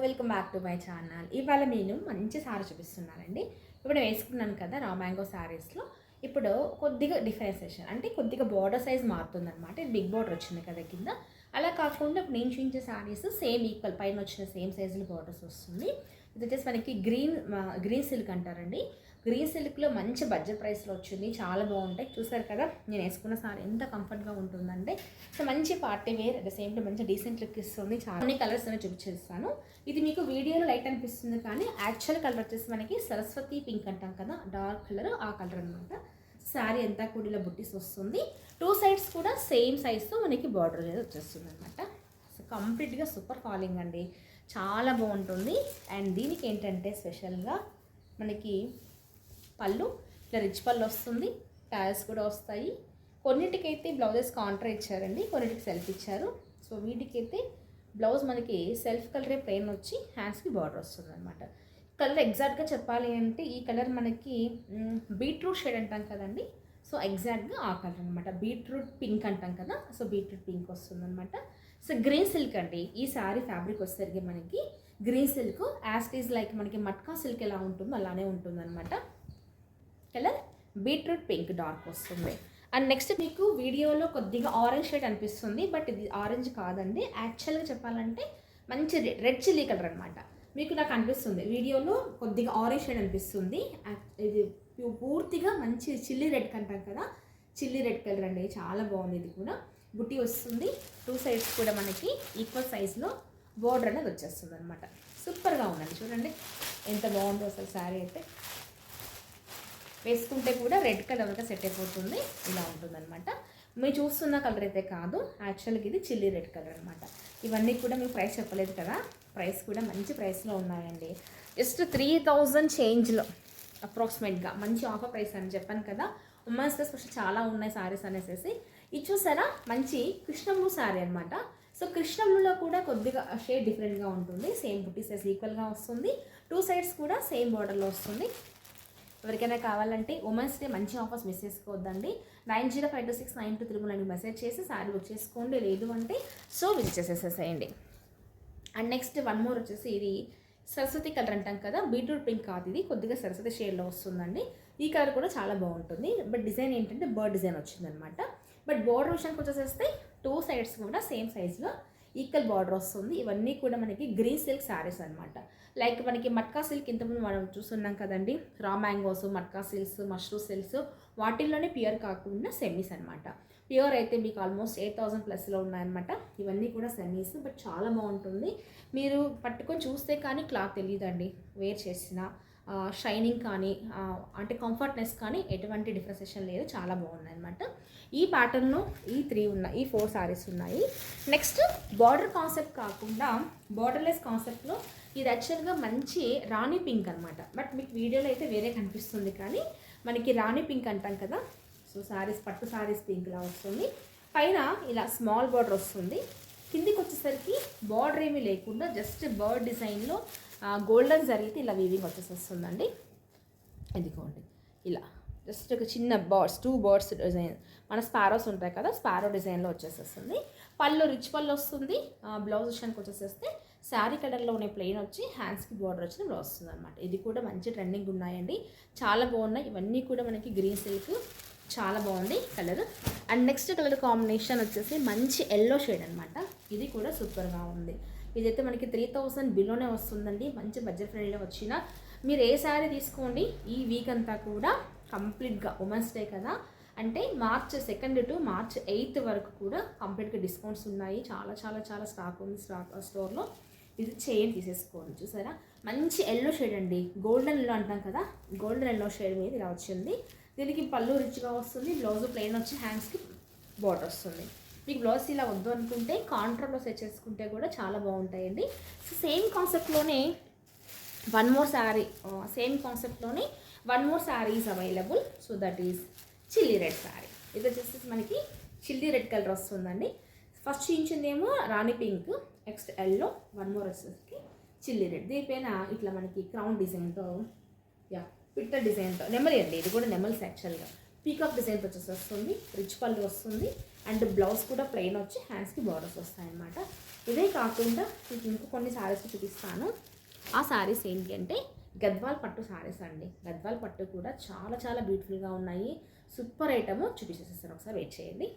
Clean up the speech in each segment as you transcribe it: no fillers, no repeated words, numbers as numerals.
Welcome back to my channel. ఇవాళ నేను మంచి సారీ చూపిస్తున్నానండి. ఇప్పుడు నేను వేసుకున్నాను కదా రా మ్యాంగో శారీస్లో. ఇప్పుడు కొద్దిగా డిఫరెన్సేషన్ అంటే కొద్దిగా బార్డర్ సైజ్ మారుతుందన్నమాట. ఇది బిగ్ బార్డర్ వచ్చింది కదా కింద. అలా కాకుండా ఇప్పుడు నేను చూపించే శారీస్ సేమ్ ఈక్వల్ పైన వచ్చిన సేమ్ సైజులో బార్డర్స్ వస్తుంది. ఇది వచ్చేసి మనకి గ్రీన్ సిల్క్ అంటారండి. గ్రీన్ సిల్క్లో మంచి బడ్జెట్ ప్రైస్లో వచ్చింది. చాలా బాగుంటాయి. చూసారు కదా నేను వేసుకున్న సారీ ఎంత కంఫర్ట్గా ఉంటుందంటే సో మంచి party wear at the same time మంచి డీసెంట్ లుక్ ఇస్తుంది. చాలా అన్ని కలర్స్ అనేవి చూపించేస్తాను. ఇది మీకు వీడియోలో లైట్ అనిపిస్తుంది కానీ యాక్చువల్ కలర్ వచ్చేసి మనకి సరస్వతి పింక్ అంటాం కదా, డార్క్ కలర్ ఆ కలర్ అనమాట. శారీ అంతా కూడా ఇలా బుట్టీస్ వస్తుంది. టూ సైడ్స్ కూడా సేమ్ సైజ్తో మనకి బార్డర్ అనేది వచ్చేస్తుంది అనమాట. సో కంప్లీట్గా సూపర్ ఫాలింగ్ అండి, చాలా బాగుంటుంది. అండ్ దీనికి ఏంటంటే స్పెషల్గా మనకి పళ్ళు ఇట్లా రిచ్ పళ్ళు వస్తుంది, టాల్స్ కూడా వస్తాయి. కొన్నిటికైతే బ్లౌజెస్ కాంట్రా ఇచ్చారండి, కొన్నిటికి సెల్ఫ్ ఇచ్చారు. సో వీటికైతే బ్లౌజ్ మనకి సెల్ఫ్ కలరే ప్లెయిన్ వచ్చి హ్యాండ్స్కి బార్డర్ వస్తుంది అనమాట. కలర్ ఎగ్జాక్ట్గా చెప్పాలి అంటే ఈ కలర్ మనకి బీట్రూట్ షేడ్ అంటాం కదండి. సో ఎగ్జాక్ట్గా ఆ కలర్ అనమాట. బీట్రూట్ పింక్ అంటాం కదా, సో బీట్రూట్ పింక్ వస్తుంది అనమాట. సో గ్రీన్ సిల్క్ అండి. ఈ శారీ ఫ్యాబ్రిక్ వచ్చేసరికి మనకి green silk as it is like మనకి మట్కా సిల్క్ ఎలా ఉంటుందో అలానే ఉంటుందన్నమాట. కలర్ బీట్రూట్ పింక్ డార్క్ వస్తుంది. అండ్ నెక్స్ట్ మీకు వీడియోలో కొద్దిగా ఆరెంజ్ షేడ్ అనిపిస్తుంది, బట్ ఇది ఆరెంజ్ కాదండి. యాక్చువల్గా చెప్పాలంటే మంచి రెడ్ చిల్లీ కలర్ అనమాట. మీకు నాకు అనిపిస్తుంది వీడియోలో కొద్దిగా ఆరెంజ్ షేడ్ అనిపిస్తుంది. ఇది పూర్తిగా మంచి చిల్లీ రెడ్ అంటాం కదా, చిల్లీ రెడ్ కలర్ అండి. చాలా బాగుంది. ఇది కూడా బుట్టి వస్తుంది. టూ సైడ్స్ కూడా మనకి ఈక్వల్ సైజ్లో బోర్డర్ అనేది వచ్చేస్తుంది అనమాట. సూపర్గా ఉందండి. చూడండి ఎంత బాగుందో అసలు శారీ అయితే. వేసుకుంటే కూడా రెడ్ కలర్గా సెట్ అయిపోతుంది. ఇలా ఉంటుందన్నమాట. మీరు చూస్తున్న కలర్ అయితే కాదు, యాక్చువల్గా ఇది చిల్లీ రెడ్ కలర్ అనమాట. ఇవన్నీ కూడా మీకు ప్రైస్ చెప్పలేదు కదా, ప్రైస్ కూడా మంచి ప్రైస్లో ఉన్నాయండి. జస్ట్ 3000 చేంజ్లో అప్రాక్సిమేట్గా మంచి ఆఫర్ ప్రైస్ అని చెప్పాను కదా. ఉమెన్స్ డే స్పెషల్ చాలా ఉన్నాయి శారీస్ అనేసి. ఇది చూసారా మంచి కృష్ణమ్మ శారీ అనమాట. సో కృష్ణమ్మలో కూడా కొద్దిగా షేడ్ డిఫరెంట్గా ఉంటుంది. సేమ్ బుట్టి సైజ్ ఈక్వల్గా వస్తుంది. టూ సైడ్స్ కూడా సేమ్ బార్డర్లో వస్తుంది. ఎవరికైనా కావాలంటే ఉమెన్స్ డే మంచి ఆఫర్స్ మిస్ చేసుకోవద్దండి. 90526923 మెసేజ్ చేసి శారీ బుక్ చేసుకోండి. లేదు అంటే సో విజిట్ చేసేసేసేయండి. అండ్ నెక్స్ట్ వన్ మోర్ వచ్చేసి ఇది సరస్వతి కలర్ అంటాం కదా, బీట్రూట్ పింక్ కాదు, ఇది కొద్దిగా సరస్వతి షేడ్లో వస్తుందండి. ఈ కలర్ కూడా చాలా బాగుంటుంది. బట్ డిజైన్ ఏంటంటే బర్డ్ డిజైన్ వచ్చిందనమాట. బట్ బార్డర్ విషయానికి వచ్చేసేస్తే టూ సైడ్స్ కూడా సేమ్ సైజ్లో ఈక్వల్ బార్డర్ వస్తుంది. ఇవన్నీ కూడా మనకి గ్రీన్ సిల్క్ శారీస్ అనమాట. లైక్ మనకి మట్కా సిల్క్ ఇంతకుముందు మనం చూస్తున్నాం కదండి, raw mangoes, matka silks, mashru silks, వాటిల్లోనే ప్యూర్ కాకుండా సెమీస్ అనమాట. ప్యూర్ అయితే మీకు ఆల్మోస్ట్ 8000+ ఉన్నాయన్నమాట. ఇవన్నీ కూడా సెమీస్, బట్ చాలా బాగుంటుంది. మీరు పట్టుకొని చూస్తే కానీ క్లాత్ తెలియదండి. వేర్ చేసిన షైనింగ్ కానీ అంటే కంఫర్ట్నెస్ కానీ ఎటువంటి డిఫరెన్సేషన్ లేదు. చాలా బాగున్నాయి అనమాట. ఈ ప్యాటర్న్లో ఈ 4 శారీస్ ఉన్నాయి. నెక్స్ట్ బార్డర్ కాన్సెప్ట్ కాకుండా బార్డర్లెస్ కాన్సెప్ట్లో ఇది యాక్చువల్గా మంచి రాణి పింక్ అనమాట. బట్ మీకు వీడియోలో అయితే వేరే కనిపిస్తుంది కానీ మనకి రాణి పింక్ అంటాం కదా. సో శారీస్ పట్టు శారీస్ పింక్లా వస్తుంది. పైన ఇలా స్మాల్ బార్డర్ వస్తుంది. కిందికి వచ్చేసరికి బార్డర్ ఏమీ లేకుండా జస్ట్ బర్డ్ డిజైన్లో గోల్డెన్ జరిగితే ఇలా వీవింగ్ వచ్చేస్తుందండి. ఇదిగోండి ఇలా జస్ట్ ఒక చిన్న బర్డ్స్, 2 బర్డ్స్ డిజైన్, మన స్పారోస్ ఉంటాయి కదా, స్పారో డిజైన్లో వచ్చేసేస్తుంది. పళ్ళు రిచ్ పళ్ళు వస్తుంది. బ్లౌజ్ విషయానికి వచ్చేసేస్తే శారీ కలర్లోనే ప్లెయిన్ వచ్చి హ్యాండ్స్కి బార్డర్ వచ్చిన బ్లౌజ్ వస్తుంది అనమాట. ఇది కూడా మంచి ట్రెండింగ్ ఉన్నాయండి, చాలా బాగున్నాయి. ఇవన్నీ కూడా మనకి గ్రీన్ సిల్క్, చాలా బాగుంది colour. And next colour combination వచ్చేసి మంచి ఎల్లో షేడ్ అనమాట. ఇది కూడా సూపర్గా ఉంది. ఇదైతే మనకి 3000 బిలోనే వస్తుందండి. మంచి బడ్జెట్ ఫ్రెండ్లీలో వచ్చిన మీరు ఏ శారీ తీసుకోండి. ఈ వీక్ అంతా కూడా కంప్లీట్గా ఉమెన్స్ డే కదా, అంటే March 2 to March 8 వరకు కూడా కంప్లీట్గా డిస్కౌంట్స్ ఉన్నాయి. చాలా చాలా చాలా స్టాక్ ఉంది స్టోర్లో. ఇది చైన్ తీసేసుకోండి. చూసారా మంచి ఎల్లో షేడ్ అండి, గోల్డెన్ ఎల్లో అంటాం కదా, గోల్డెన్ ఎల్లో షేడ్ మీద ఇలా వచ్చింది. దీనికి పళ్ళు రిచ్గా వస్తుంది. బ్లౌజ్ ప్లెయిన్ వచ్చి హ్యాండ్స్కి బార్డర్ వస్తుంది. మీకు బ్లౌజ్ ఇలా వద్దు అనుకుంటే కాంట్రా బ్లౌజ్ సెట్ చేసుకుంటే కూడా చాలా బాగుంటాయండి. సో సేమ్ కాన్సెప్ట్లోనే one more sari is available. So that is chilli red sari. ఇది వచ్చేసి మనకి చిల్లీ రెడ్ కలర్ వస్తుందండి. ఫస్ట్ చూపించిందేమో rani pink, next yellow, one more వచ్చేసి చిల్లీ రెడ్. దీనిపైన ఇట్లా మనకి క్రౌన్ డిజైన్తో పిట్ట డిజైన్తో నెమలి అండి. ఇది కూడా నెమల్స్ యాక్చువల్గా పీకాక్ డిజైన్తో వచ్చేసి వస్తుంది. రిచ్ పళ్ళు వస్తుంది. అండ్ బ్లౌజ్ కూడా ప్లెయిన్ వచ్చి హ్యాండ్స్కి బార్డర్స్ వస్తాయన్నమాట. ఇదే కాకుండా మీకు ఇంకో కొన్ని శారీస్ చూపిస్తాను. ఆ శారీస్ ఏంటి అంటే గద్వాల్ పట్టు శారీస్ అండి. గద్వాల్ పట్టు కూడా చాలా చాలా బ్యూటిఫుల్గా ఉన్నాయి. సూపర్ ఐటమ్ చూపించేసేస్తాను, ఒకసారి వెయిట్ చేయండి.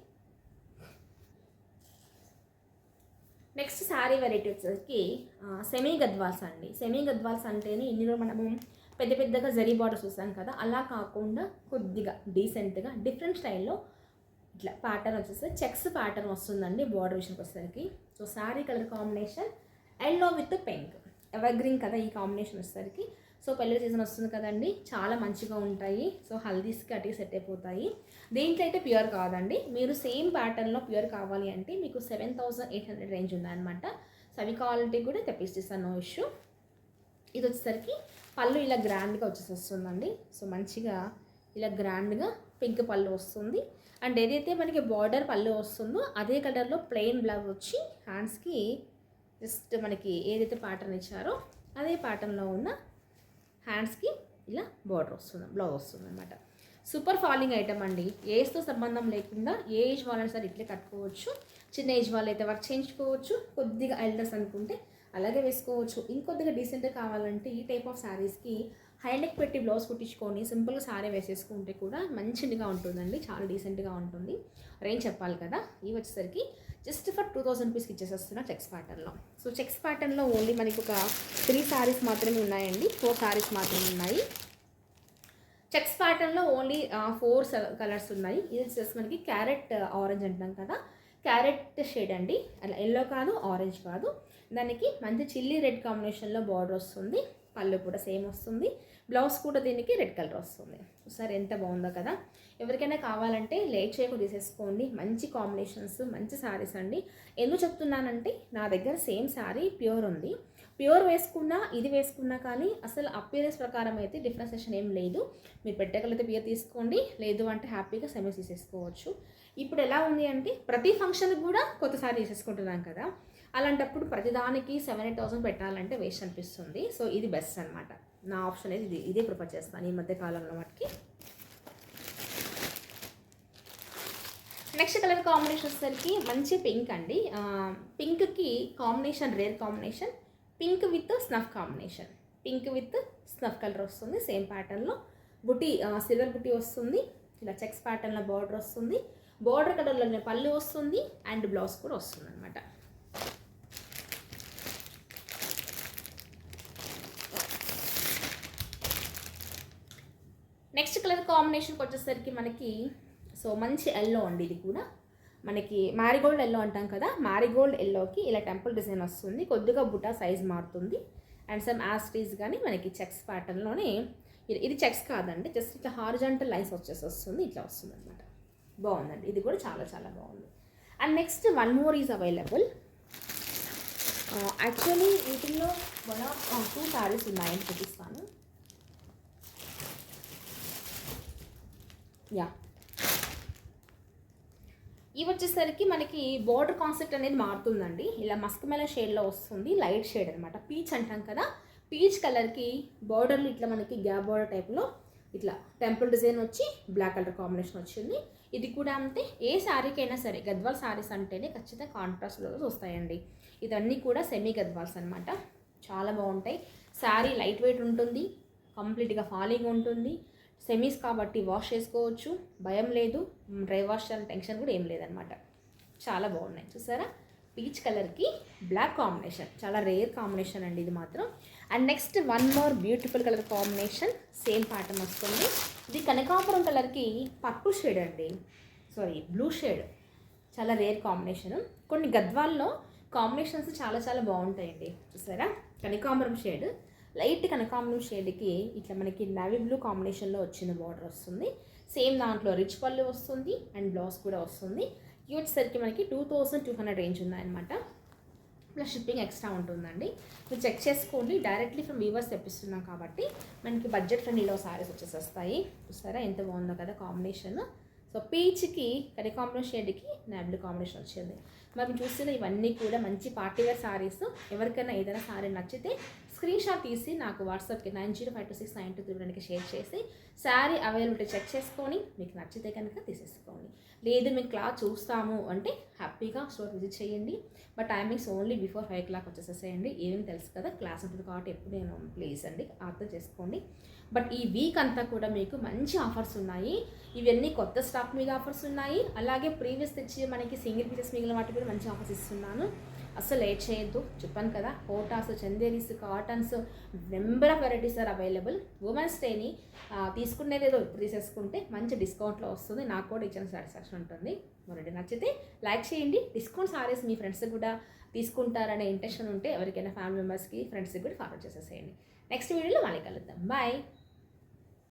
నెక్స్ట్ శారీ వెరైటీ వచ్చేసరికి సెమీ గద్వాల్స్ అండి. సెమీ గద్వాల్స్ అంటేనే ఇందులో మనము పెద్ద పెద్దగా జరీ బార్డర్స్ చూసాం కదా, అలా కాకుండా కొద్దిగా డీసెంట్గా డిఫరెంట్ స్టైల్లో ఇట్లా ప్యాటర్న్ వచ్చేసి చెక్స్ ప్యాటర్న్ వస్తుందండి బార్డర్ విషయానికి వచ్చేసరికి. So sari colour combination yellow with pink, ever green కదా ఈ కాంబినేషన్ వచ్చేసరికి. సో పెళ్ళి సీజన్ వస్తుంది కదండి, చాలా మంచిగా ఉంటాయి. సో హల్దీస్కి అటు సెట్ అయిపోతాయి. దీంట్లో అయితే ప్యూర్ కాదండి, మీరు సేమ్ ప్యాటర్న్లో ప్యూర్ కావాలి అంటే మీకు 7800 రేంజ్ ఉందన్నమాట. సో అవి క్వాలిటీ కూడా తెప్పిస్తాను, నో ఇష్యూ. ఇది వచ్చేసరికి పళ్ళు ఇలా గ్రాండ్గా వస్తుందండి. సో మంచిగా ఇలా గ్రాండ్గా పింక్ పళ్ళు వస్తుంది. అండ్ ఏదైతే మనకి బార్డర్ పళ్ళు వస్తుందో అదే కలర్లో ప్లెయిన్ బ్లౌజ్ వచ్చి హ్యాండ్స్కి జస్ట్ మనకి ఏదైతే ప్యాటర్న్ ఇచ్చారో అదే ప్యాటర్న్లో ఉన్న హ్యాండ్స్కి ఇలా బార్డర్ వస్తుంది, బ్లౌజ్ వస్తుంది అనమాట. సూపర్ ఫాలింగ్ ఐటమ్ అండి. ఏజ్తో సంబంధం లేకుండా ఏ ఏజ్ వాళ్ళని సరే ఇట్లే కట్టుకోవచ్చు. చిన్న ఏజ్ వాళ్ళు అయితే వర్క్ చేయించుకోవచ్చు, కొద్దిగా ఎల్డర్స్ అనుకుంటే అలాగే వేసుకోవచ్చు. ఇంకొద్దిగా డీసెంట్గా కావాలంటే ఈ టైప్ ఆఫ్ శారీస్కి హైనెక్ పెట్టి బ్లౌజ్ కుట్టించుకొని సింపుల్గా శారీ వేసేసుకుంటే కూడా మంచిగా ఉంటుందండి, చాలా డీసెంట్గా ఉంటుంది. రేంజ్ చెప్పాలి కదా. ఇవి వచ్చేసరికి జస్ట్ ఫర్ 2000 రూపీస్కి ఇచ్చేసేస్తున్నా చెక్స్ ప్యాటర్న్లో. సో చెక్స్ ప్యాటర్న్లో ఓన్లీ మనకి ఒక 3 శారీస్ మాత్రమే ఉన్నాయండి, 4 శారీస్ మాత్రమే ఉన్నాయి. చెక్స్ ప్యాటర్న్లో ఓన్లీ 4 కలర్స్ ఉన్నాయి. ఇది వచ్చేసి మనకి క్యారెట్ ఆరెంజ్ అంటాం కదా, క్యారెట్ షేడ్ అండి. అలా ఎల్లో కాదు, ఆరెంజ్ కాదు. దానికి మంచి చిల్లీ రెడ్ కాంబినేషన్లో బార్డర్ వస్తుంది. పళ్ళు కూడా సేమ్ వస్తుంది. బ్లౌజ్ కూడా దీనికి రెడ్ కలర్ వస్తుంది. సరే ఎంత బాగుందో కదా. ఎవరికైనా కావాలంటే లేట్ చేయకుండా తీసేసుకోండి. మంచి కాంబినేషన్స్, మంచి శారీస్ అండి. ఎందుకు చెప్తున్నానంటే నా దగ్గర సేమ్ శారీ ప్యూర్ ఉంది. ప్యూర్ వేసుకున్నా ఇది వేసుకున్నా కానీ అసలు అపియరెన్స్ ప్రకారం అయితే డిఫరెన్సేషన్ ఏం లేదు. మీరు పెట్టగలిగితే ప్యూర్ తీసుకోండి, లేదు అంటే హ్యాపీగా సెమీ తీసేసుకోవచ్చు. ఇప్పుడు ఎలా ఉంది అంటే ప్రతి ఫంక్షన్కి కూడా కొత్త శారీ తీసేసుకుంటున్నాం కదా, అలాంటప్పుడు ప్రతిదానికి 7,000-8,000 పెట్టాలంటే వేస్ట్ అనిపిస్తుంది. సో ఇది బెస్ట్ అనమాట. నా ఆప్షన్ అయితే ఇదే ప్రిఫర్ చేస్తాను ఈ మధ్య కాలంలో వాటికి. నెక్స్ట్ కలర్ కాంబినేషన్ వచ్చేసరికి మంచి పింక్ అండి. పింక్కి combination rare combination, pink with snuff combination. Pink with snuff colour వస్తుంది. సేమ్ ప్యాటర్న్లో బుటీ సిల్వర్ బుటీ వస్తుంది. ఇలా చెక్స్ ప్యాటర్న్లో బార్డర్ వస్తుంది. బార్డర్ కలర్లోనే పళ్ళు వస్తుంది అండ్ బ్లౌజ్ కూడా వస్తుంది అనమాట. నెక్స్ట్ కలర్ కాంబినేషన్కి వచ్చేసరికి మనకి సో మంచి ఎల్లో అండి. ఇది కూడా మనకి మ్యారీగోల్డ్ ఎల్లో అంటాం కదా, మ్యారీగోల్డ్ ఎల్లోకి ఇలా టెంపుల్ డిజైన్ వస్తుంది. కొద్దిగా బుటా సైజ్ మారుతుంది అండ్ సమ్ యాస్టీస్ కానీ మనకి చెక్స్ ప్యాటర్న్లోనే. ఇది చెక్స్ కాదండి, జస్ట్ ఇట్లా హారిజాంటల్ లైన్స్ వస్తుంది, ఇట్లా వస్తుంది అనమాట. బాగుందండి, ఇది కూడా చాలా చాలా బాగుంది. And next 1 more is available. Actually వీటిల్లో 2 శారీస్ ఉన్నాయని చూపిస్తాను. యా, ఇవి వచ్చేసరికి మనకి బోర్డర్ కాన్సెప్ట్ అనేది మారుతుందండి. ఇలా మస్క్ మెలన్ షేడ్లో వస్తుంది, లైట్ షేడ్ అనమాట. పీచ్ అంటాం కదా, పీచ్ కలర్కి బార్డర్లు ఇట్లా మనకి గ్యాప్ బార్డర్ టైప్లో ఇట్లా టెంపుల్ డిజైన్ వచ్చి బ్లాక్ కలర్ కాంబినేషన్ వచ్చింది. ఇది కూడా అంతే. ఏ శారీకైనా సరే గద్వాల్ శారీస్ అంటేనే ఖచ్చితంగా కాంట్రాస్ట్ కలర్స్ వస్తాయండి. ఇవన్నీ కూడా సెమీ గద్వాల్స్ అనమాట, చాలా బాగుంటాయి. శారీ లైట్ వెయిట్ ఉంటుంది, కంప్లీట్గా ఫాలింగ్ ఉంటుంది. సెమీస్ కాబట్టి వాష్ చేసుకోవచ్చు, భయం లేదు. డ్రై వాష్ చేయాలని టెన్షన్ కూడా ఏం లేదనమాట. చాలా బాగున్నాయి చూసారా. పీచ్ కలర్కి బ్లాక్ కాంబినేషన్, చాలా రేర్ కాంబినేషన్ అండి ఇది మాత్రం. And next 1 more beautiful colour combination, same pattern వస్తుంది. ఇది కనకాంబరం కలర్కి పర్పుల్ షేడ్ అండి, సారీ బ్లూ షేడ్. చాలా రేర్ కాంబినేషన్. కొన్ని గద్వాల్లో కాంబినేషన్స్ చాలా చాలా బాగుంటాయండి చూసారా. కనకాంబరం షేడ్, లైట్ కనకాంబరం షేడ్కి ఇట్లా మనకి నావీ బ్లూ కాంబినేషన్లో వచ్చిన బార్డర్ వస్తుంది. సేమ్ దాంట్లో రిచ్ పళ్ళు వస్తుంది అండ్ బ్లౌజ్ కూడా వస్తుంది. ఇవి వచ్చేసరికి మనకి 2200 రేంజ్ ఉన్నాయన్నమాట. ప్లస్ షిప్పింగ్ ఎక్స్ట్రా ఉంటుందండి. మీరు చెక్ చేసుకోండి, డైరెక్ట్లీ ఫ్రమ్ వీవర్స్ తెప్పిస్తున్నాం కాబట్టి మనకి బడ్జెట్ ఫ్రెండ్లీలో సారీస్ వచ్చేసేస్తాయి. చూస్తారా ఎంత బాగుందో కదా కాంబినేషన్. సో పీచ్కి కనకాంబరం షేడ్కి నాబ్లూ కాంబినేషన్ వచ్చింది. మరి చూస్తే ఇవన్నీ కూడా మంచి పార్టీవేర్ సారీస్. ఎవరికైనా ఏదైనా సారీ నచ్చితే స్క్రీన్ షాట్ తీసి నాకు వాట్సాప్కి 90526923 షేర్ చేసి శారీ అవైలబిలిటీ చెక్ చేసుకొని మీకు నచ్చితే కనుక తీసేసుకోండి. లేదు మీకు క్లాత్ చూస్తాము అంటే హ్యాపీగా స్టోర్ విజిట్ చేయండి. But timings only before 5 o'clock వచ్చేసేసేయండి. ఈవినింగ్ తెలుసు కదా క్లాస్ ఉంటుంది కాబట్టి ఎప్పుడు నేను ప్లీజ్ అండి అర్థం చేసుకోండి. బట్ ఈ వీక్ అంతా కూడా మీకు మంచి ఆఫర్స్ ఉన్నాయి. ఇవన్నీ కొత్త స్టాక్ మీద ఆఫర్స్ ఉన్నాయి. అలాగే ప్రీవియస్ తెచ్చి మనకి సింగిల్ పీసెస్ మిగిలిన వాటి కూడా మంచి ఆఫర్స్ ఇస్తున్నాను. అసలు లేట్ చేయొద్దు. చెప్పాను కదా Kotas, Chanderis, cottons number of varieties are available. Women's డేని తీసుకునేది ఏదో తీసేసుకుంటే మంచి డిస్కౌంట్లో వస్తుంది. నాకు కూడా ఇచ్చిన సాటిస్ఫాక్షన్ ఉంటుంది. మరి నచ్చితే లైక్ చేయండి. డిస్కౌంట్ సారీస్ మీ ఫ్రెండ్స్కి కూడా తీసుకుంటారనే ఇంటెన్షన్ ఉంటే ఎవరికైనా ఫ్యామిలీ మెంబర్స్కి ఫ్రెండ్స్కి కూడా ఫార్వర్డ్ చేసేసేయండి. నెక్స్ట్ వీడియోలో మళ్ళీ కలుద్దాం. బాయ్.